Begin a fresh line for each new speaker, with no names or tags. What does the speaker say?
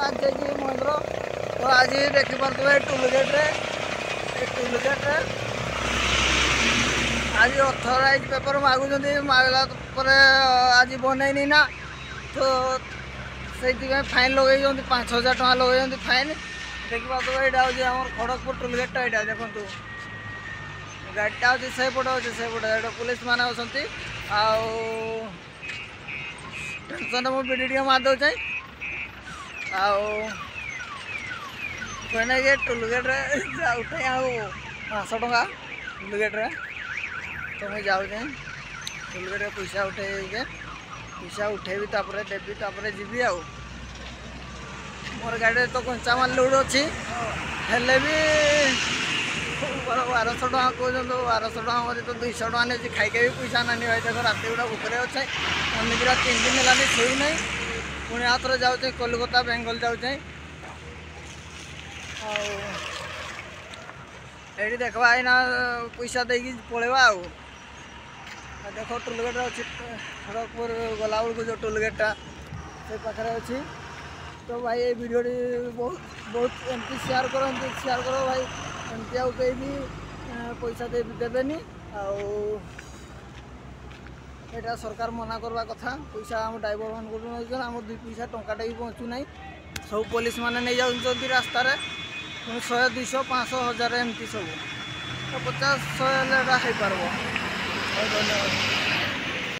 आज जाइए महेंद्र तो आज देखिपे टोलगेट्रे आज अथराइज पेपर मागुंट मागला आज बनईनी ना तो से फाइन लगे 5,000 टका लगे फाइन देखिए यहाँ हूँ खड़गपुर टोलगेटा यहाँ देखो गाड़ीटा अच्छे से पटे पुलिस मैंने अच्छा टेंशन मुझे भिडियो मारदे आने टोलगेट्रे उठे 500 टका टोलगेट्रे तो मुझे जाऊे टोलगेट पैसा उठेबी देवी जीवी आ मोर गाड़ी तो कंचामाल लोड अच्छी हेले भी 1200 टका कहते 1200 टका मत तो 200 टका नहीं खाइके भी पैसा नानी भाई देख रात गुड़ा भूखरे अच्छे अनेकरा 3 दिन है सोई ना पुणी आथर जाऊे कोलकाता बेंगल जाऊे ये देखा ना पैसा देकी पलैबा आ देख टोलगेट अच्छी खड़गपुर गला बेलू जो टोलगेटा से पाखे अच्छी तो भाई ये वीडियो बहुत एमती शेयर करो भाई एमती आउ कहीं भी पैसा देवेनी आटा सरकार मना करवा कथा पैसा आम ड्राइवर मान आम 2 पैसा टंकाटे भी पहुँचू ना सब पुलिस मैंने नहीं जाऊँच रास्त 100 200 500 1000 एमती सब तो 50 100 हो पार। धन्यवाद।